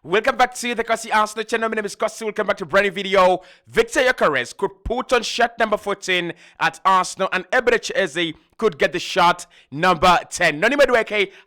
Welcome back to the Cossy Arsenal channel. My name is Cossy. Welcome back to a brand new video. Victor GYOKERES could put on shirt number 14 at Arsenal, and MADUEKE could get the shot number 10. Noni Madu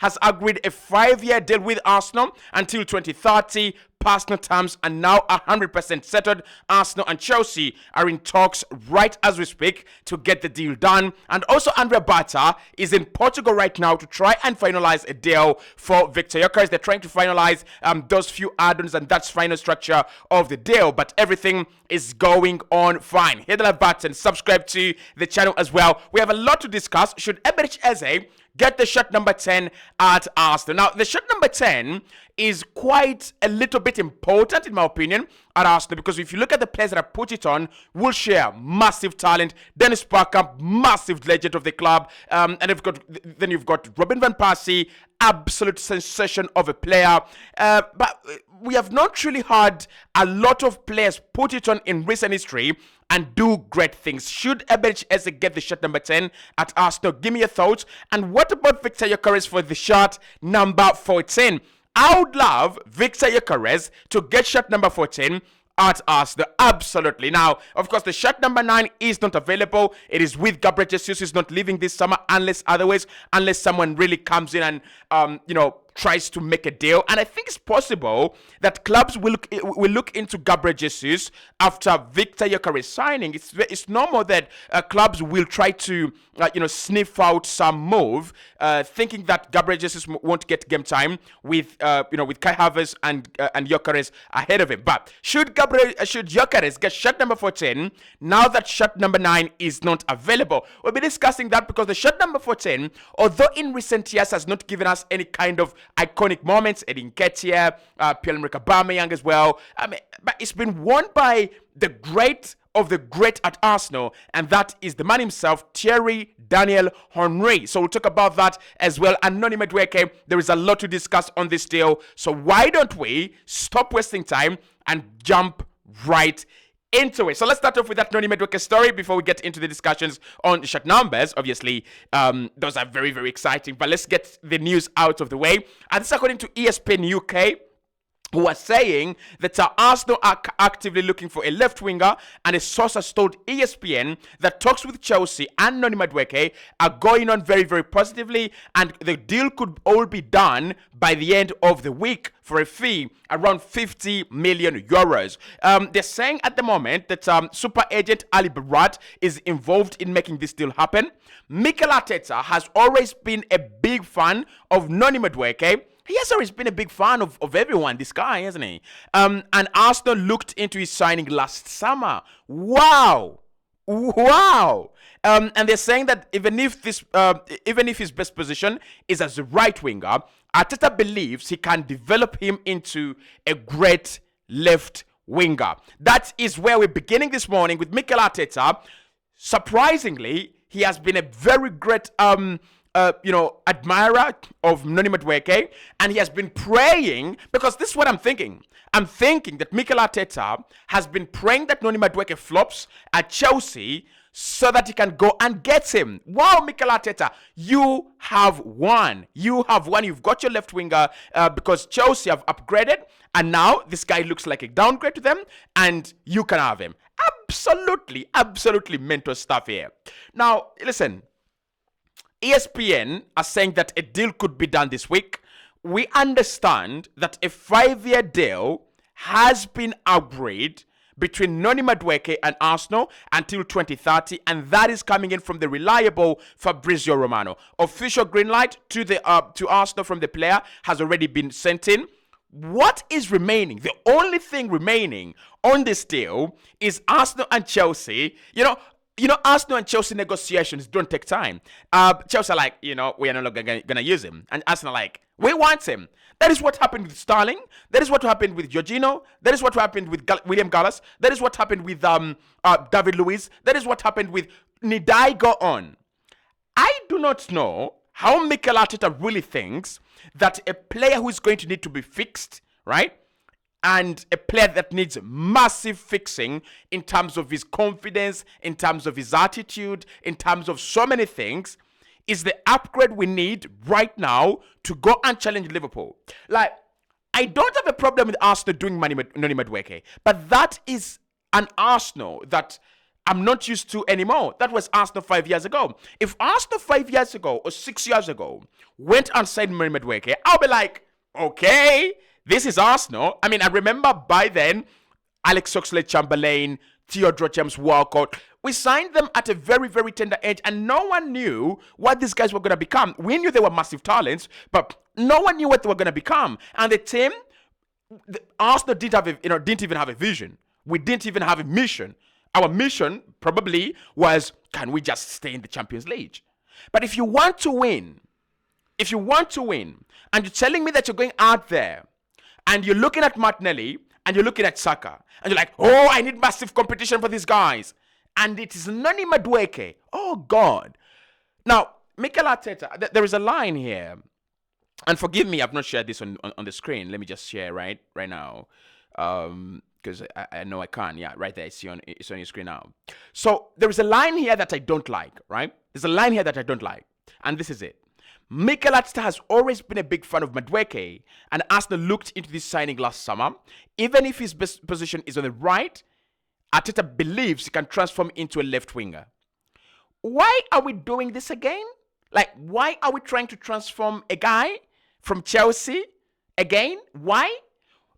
has agreed a 5-year deal with Arsenal until 2030. Personal terms are now 100% settled. Arsenal and Chelsea are in talks right as we speak to get the deal done. And also Andrea Bata is in Portugal right now to try and finalize a deal for Victor GYOKERES. They're trying to finalize those few add-ons, and that's final structure of the deal. But everything is going on fine. Hit the like button, subscribe to the channel as well. We have a lot to discuss. Should MADUEKE get the shirt number 10 at Arsenal? Now, the shirt number 10 is quite a little bit important, in my opinion, at Arsenal, because if you look at the players that have put it on, Wilshere, massive talent, Dennis Parker, massive legend of the club, and then you've got Robin van Persie, absolute sensation of a player, but we have not really had a lot of players put it on in recent history and do great things. Should MADUEKE get the shirt number 10 at Arsenal? Give me your thoughts. And what about Victor GYOKERES for the shirt number 14? I would love Victor GYOKERES to get shirt number 14 at Arsenal. Absolutely. Now, of course, the shirt number 9 is not available. It is with Gabriel Jesus. He's not leaving this summer unless someone really comes in and tries to make a deal. And I think it's possible that clubs will look into Gabriel Jesus after Victor GYOKERES signing. It's normal that clubs will try to sniff out some move, thinking that Gabriel Jesus won't get game time with Kai Havertz and GYOKERES ahead of him. But should GYOKERES get shirt number 14 now that shirt number 9 is not available? We'll be discussing that because the shirt number 14, although in recent years has not given us any kind of iconic moments, Edin Nketiah, Pierre-Emerick Aubameyang as well, but it's been worn by the great of the great at Arsenal, and that is the man himself, Thierry Daniel Henry. So we'll talk about that as well. And Noni Madu, there is a lot to discuss on this deal, so why don't we stop wasting time and jump right into it. So let's start off with that Noni Madu story before we get into the discussions on shirt numbers. Obviously, those are very, very exciting, but let's get the news out of the way. And this according to ESPN UK, who are saying that Arsenal are actively looking for a left winger, and a source has told ESPN that talks with Chelsea and Noni Madueke are going on very, very positively, and the deal could all be done by the end of the week for a fee around 50 million euros. They're saying at the moment that super agent Ali Barat is involved in making this deal happen. Mikel has always been a big fan of Noni Madueke. He has always been a big fan of everyone, this guy, hasn't he? And Arsenal looked into his signing last summer. Wow. And they're saying that even if his best position is as a right winger, Arteta believes he can develop him into a great left winger. That is where we're beginning this morning with Mikel Arteta. Surprisingly, he has been a very great admirer of Noni Madueke, and he has been praying, because this is what I'm thinking. I'm thinking that Mikel Arteta has been praying that Noni Madueke flops at Chelsea so that he can go and get him. Wow, Mikel Arteta, you have won. You've got your left winger because Chelsea have upgraded, and now this guy looks like a downgrade to them, and you can have him. Absolutely mental stuff here. Now, listen. ESPN are saying that a deal could be done this week. We understand that a 5-year deal has been agreed between Noni Madueke and Arsenal until 2030, and that is coming in from the reliable Fabrizio Romano. Official green light to Arsenal from the player has already been sent in. What is remaining? The only thing remaining on this deal is Arsenal and Chelsea. Arsenal and Chelsea negotiations don't take time. Chelsea are like, we are no longer going to use him. And Arsenal are like, we want him. That is what happened with Sterling. That is what happened with Jorginho. That is what happened with William Gallas. That is what happened with David Luiz. That is what happened with Nidai. Go on. I do not know how Mikel Arteta really thinks that a player who is going to need to be fixed, right? And a player that needs massive fixing in terms of his confidence, in terms of his attitude, in terms of so many things, is the upgrade we need right now to go and challenge Liverpool. Like, I don't have a problem with Arsenal doing Noni Madueke, but that is an Arsenal that I'm not used to anymore. That was Arsenal 5 years ago. If Arsenal 5 years ago or 6 years ago went and signed Noni Madueke, I'll be like, okay, this is Arsenal. I mean, I remember by then, Alex Oxlade-Chamberlain, Theodore James Walcott, we signed them at a very, very tender age, and no one knew what these guys were going to become. We knew they were massive talents, but no one knew what they were going to become. And the team, Arsenal didn't even have a vision. We didn't even have a mission. Our mission probably was, can we just stay in the Champions League? But if you want to win, and you're telling me that you're going out there, and you're looking at Martinelli, and you're looking at Saka, and you're like, oh, I need massive competition for these guys. And it is Noni Madueke. Oh, God. Now, Mikel Arteta, there is a line here. And forgive me, I've not shared this on the screen. Let me just share right now. Because I know I can. Yeah, right there. It's on your screen now. So, there is a line here that I don't like, right? There's a line here that I don't like. And this is it. Mikel Arteta has always been a big fan of Madueke, and Arsenal looked into this signing last summer. Even if his best position is on the right, Arteta believes he can transform into a left winger. Why are we doing this again? Like, why are we trying to transform a guy from Chelsea again? Why?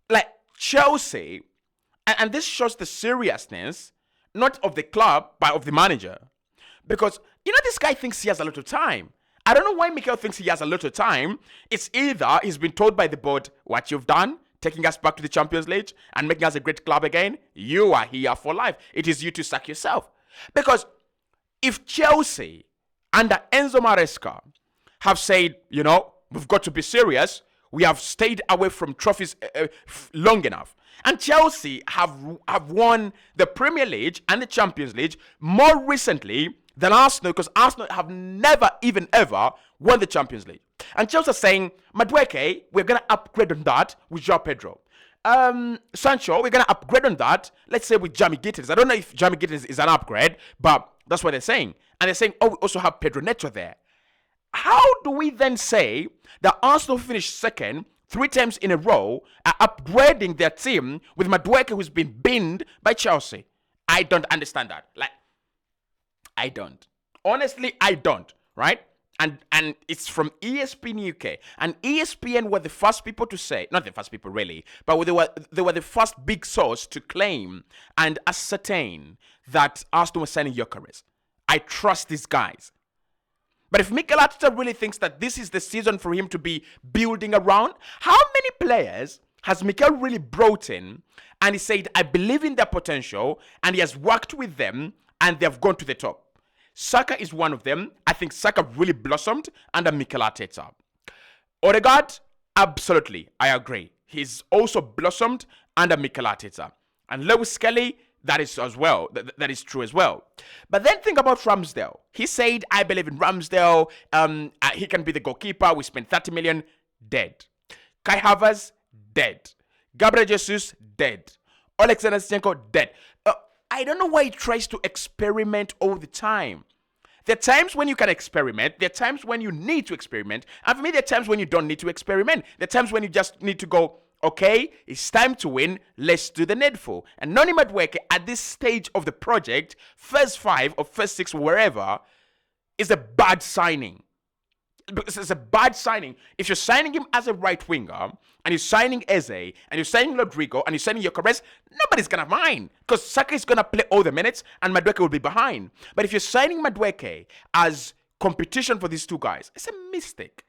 Like, Chelsea, and this shows the seriousness, not of the club, but of the manager. Because, this guy thinks he has a lot of time. I don't know why Mikel thinks he has a lot of time. It's either he's been told by the board what you've done, taking us back to the Champions League and making us a great club again. You are here for life. It is you to sack yourself. Because if Chelsea under Enzo Maresca have said, we've got to be serious, we have stayed away from trophies long enough, and Chelsea have won the Premier League and the Champions League more recently than Arsenal, because Arsenal have never even ever won the Champions League. And Chelsea are saying, Madueke, we're going to upgrade on that with João Pedro. Sancho, we're going to upgrade on that, let's say with Jamie Gittins. I don't know if Jamie Gittins is an upgrade, but that's what they're saying. And they're saying, we also have Pedro Neto there. How do we then say that Arsenal finished second 3 times in a row, are upgrading their team with Madueke, who's been binned by Chelsea? I don't understand that. I don't. Honestly, I don't, right? And it's from ESPN UK. And ESPN were the first people to say, not the first people really, but they were the first big source to claim and ascertain that Arsenal was signing GYOKERES. I trust these guys. But if Mikel Arteta really thinks that this is the season for him to be building around, how many players has Mikel really brought in and he said, I believe in their potential, and he has worked with them and they have gone to the top? Saka is one of them. I think Saka really blossomed under Mikel Arteta. Odegaard, absolutely, I agree. He's also blossomed under Mikel Arteta. And Lewis Kelly, that is as well. That is true as well. But then think about Ramsdale. He said, I believe in Ramsdale. He can be the goalkeeper. We spent 30 million. Dead. Kai Havertz, dead. Gabriel Jesus, dead. Alexander Zinchenko, dead. I don't know why he tries to experiment all the time. There are times when you can experiment. There are times when you need to experiment. And for me, there are times when you don't need to experiment. There are times when you just need to go, okay, it's time to win. Let's do the needful. And Noni Madueke, at this stage of the project, first 5 or first 6, wherever, is a bad signing. It's a bad signing. If you're signing him as a right winger, and you're signing Eze, and you're signing Rodrigo, and you're signing GYOKERES, nobody's going to mind. Because Saka is going to play all the minutes, and Madueke will be behind. But if you're signing Madueke as competition for these two guys, it's a mistake.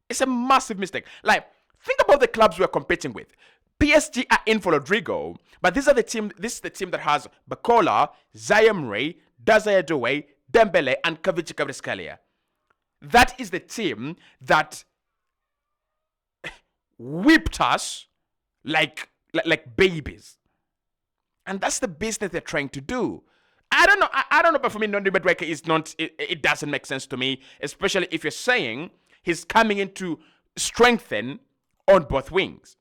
It's a massive mistake. Like, think about the clubs we're competing with. PSG are in for Rodrigo, but this is the team that has Bakola, Zayemre, Desire Doué, Dembele, and Kavichi Kvaratskhelia. That is the team that whipped us like babies. And that's the business they're trying to do. I don't know, but for me, Noni Madueke is not, it doesn't make sense to me, especially if you're saying he's coming in to strengthen on both wings.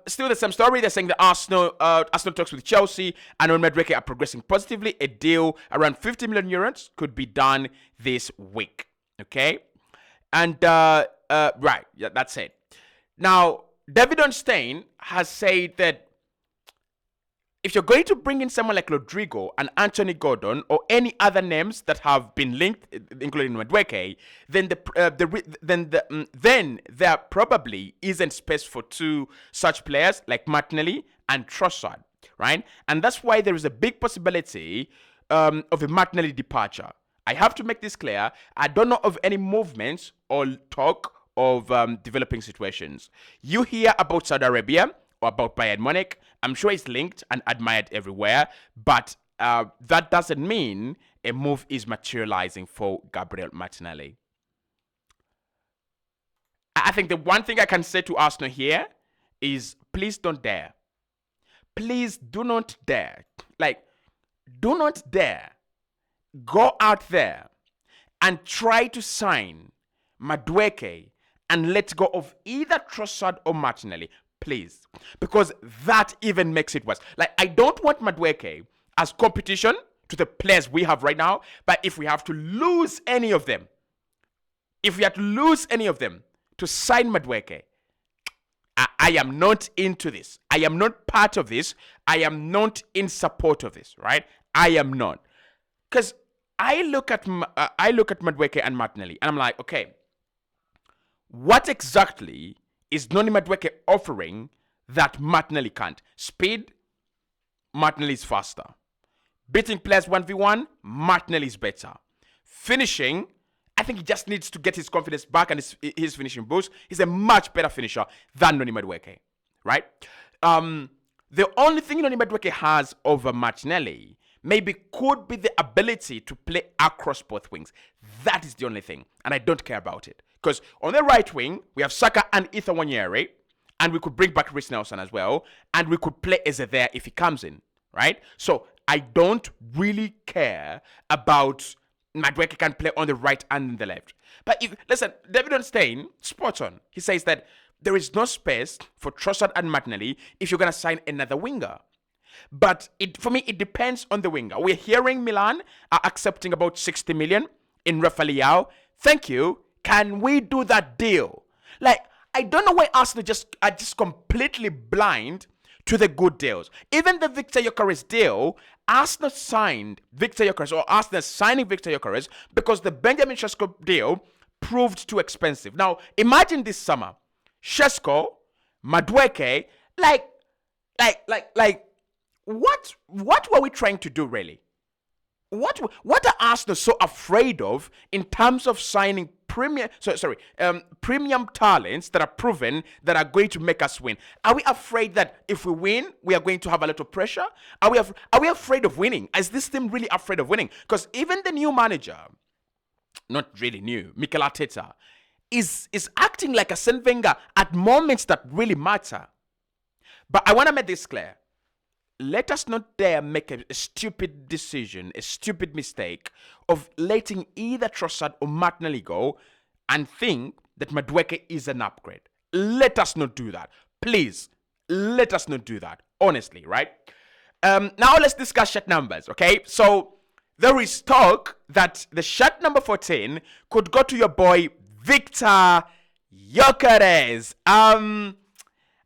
Still the same story. They're saying that Arsenal talks with Chelsea and Noni Madueke are progressing positively. A deal around 50 million euros could be done this week. Okay? And, right. Yeah, that's it. Now, David Ornstein has said that if you're going to bring in someone like Rodrigo and Anthony Gordon or any other names that have been linked, including Madueke, then there probably isn't space for two such players like Martinelli and Trossard, right? And that's why there is a big possibility of a Martinelli departure. I have to make this clear. I don't know of any movements or talk of developing situations. You hear about Saudi Arabia or about Bayern Munich. I'm sure it's linked and admired everywhere, but that doesn't mean a move is materializing for Gabriel Martinelli. I think the one thing I can say to Arsenal here is please don't dare. Please do not dare. Like, do not dare go out there and try to sign Madueke and let go of either Trossard or Martinelli. Please, because that even makes it worse. Like, I don't want Madueke as competition to the players we have right now, but if we have to lose any of them, to sign Madueke, I am not into this. I am not part of this. I am not in support of this, right? I am not. Because I look at Madueke and Martinelli, and I'm like, okay, what exactly is Noni Madueke offering that Martinelli can't? Speed, Martinelli is faster. Beating players 1v1, Martinelli is better. Finishing, I think he just needs to get his confidence back and his finishing boost. He's a much better finisher than Noni Madueke, right? The only thing Noni Madueke has over Martinelli maybe could be the ability to play across both wings. That is the only thing, and I don't care about it. Because on the right wing, we have Saka and Ethan Wanyere, and we could bring back Reece Nelson as well, and we could play Eze there if he comes in, right? So I don't really care about Madueke can play on the right and the left. But listen, David Ornstein, spot on. He says that there is no space for Trossard and Martinelli if you're going to sign another winger. But for me, it depends on the winger. We're hearing Milan are accepting about 60 million in Rafa Leao. Thank you. Can we do that deal? Like, I don't know why Arsenal are just completely blind to the good deals. Even the Viktor Gyökeres deal, Arsenal signed Viktor Gyökeres, or Arsenal signing Viktor Gyökeres because the Benjamin Sesko deal proved too expensive. Now, imagine this summer, Sesko, Madueke, what were we trying to do really? What are Arsenal so afraid of in terms of signing premium talents that are proven that are going to make us win? Are we afraid that if we win, we are going to have a lot of pressure? Are we afraid of winning? Is this team really afraid of winning? Because even the new manager, not really new, Mikel Arteta, is acting like a Arsene Wenger at moments that really matter. But I want to make this clear. Let us not dare make a stupid decision, a stupid mistake of letting either Trossard or Martinelli go and think that Madueke is an upgrade. Let us not do that. Please, let us not do that. Honestly, right? Now let's discuss shirt numbers, okay? So there is talk that the shirt number 14 could go to your boy VIKTOR GYOKERES.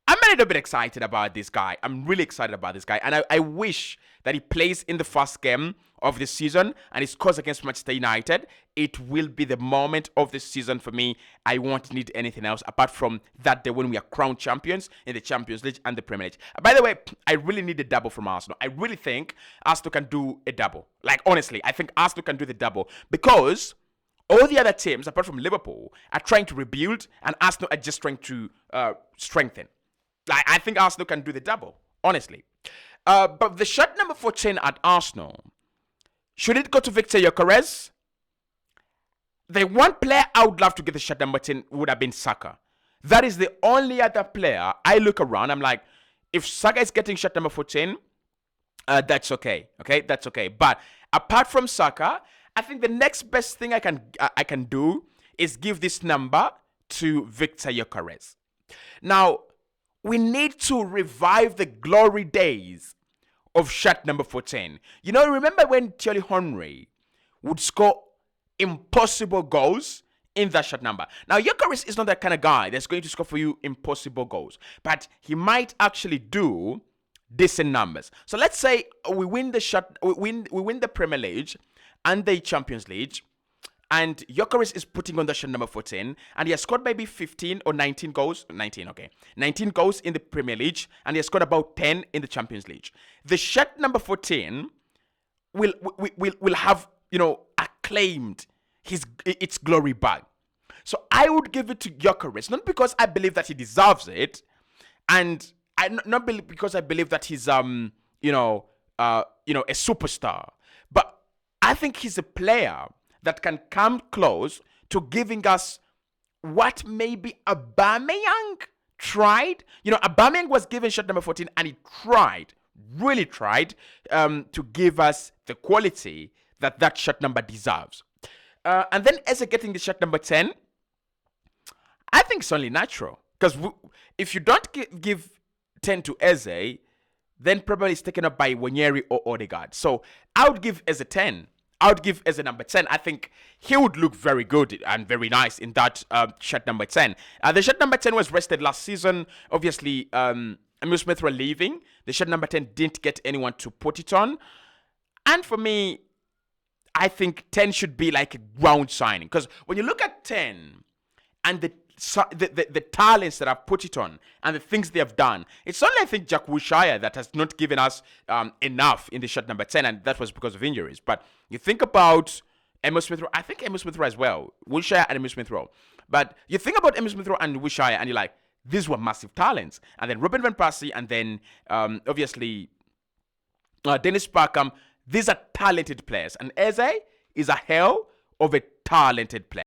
I'm a little bit excited about this guy. I'm really excited about this guy. And I wish that he plays in the first game of the season and he scores against Manchester United. It will be the moment of the season for me. I won't need anything else apart from that day when we are crowned champions in the Champions League and the Premier League. By the way, I really need a double from Arsenal. I really think Arsenal can do a double. Like, honestly, I think Arsenal can do the double because all the other teams, apart from Liverpool, are trying to rebuild and Arsenal are just trying to strengthen. Like, I think Arsenal can do the double, honestly. But the shirt number 14 at Arsenal, should it go to VIKTOR GYOKERES? The one player I would love to get the shirt number 10 would have been Saka. That is the only other player I look around. I'm like, if Saka is getting shirt number 14, that's okay. Okay, that's okay. But apart from Saka, I think the next best thing I can do is give this number to VIKTOR GYOKERES. Now, we need to revive the glory days of shirt number 14. You know, remember when Thierry Henry would score impossible goals in that shot number. Now, Gyökeres is not that kind of guy that's going to score for you impossible goals, but he might actually do decent numbers. So let's say we win the Premier League and the Champions League, and Gyökeres is putting on the shot number 14, and he has scored maybe 15 or 19 goals. 19, okay. 19 goals in the Premier League, and he has scored about 10 in the Champions League. The shot number 14 will have, acclaimed its glory back. So I would give it to Gyökeres, not because I believe that he deserves it, and not because I believe that he's a superstar, but I think he's a player that can come close to giving us what maybe Aubameyang tried. Aubameyang was given shot number 14, and he really tried to give us the quality that shot number deserves. And then Eze getting the shot number 10, I think it's only natural. Because if you don't give 10 to Eze, then probably it's taken up by Wanyeri or Odegaard. So I would give Eze 10. I would give Eze number 10. I think he would look very good and very nice in that shot number 10. The shot number 10 was rested last season. Obviously, Emile Smith were leaving. The shot number 10 didn't get anyone to put it on. And for me, I think 10 should be like a ground signing. Because when you look at 10 and the talents that have put it on and the things they have done, it's only, I think, Jack Wilshere that has not given us enough in the shot number 10, and that was because of injuries. But you think about Emile Smith Rowe, I think Emile Smith Rowe as well, Wilshere and Emile Smith Rowe. But you think about Emile Smith Rowe and Wilshere, and you're like, these were massive talents. And then Robin van Persie, and then obviously Dennis Parkham. These are talented players, and Eze is a hell of a talented player.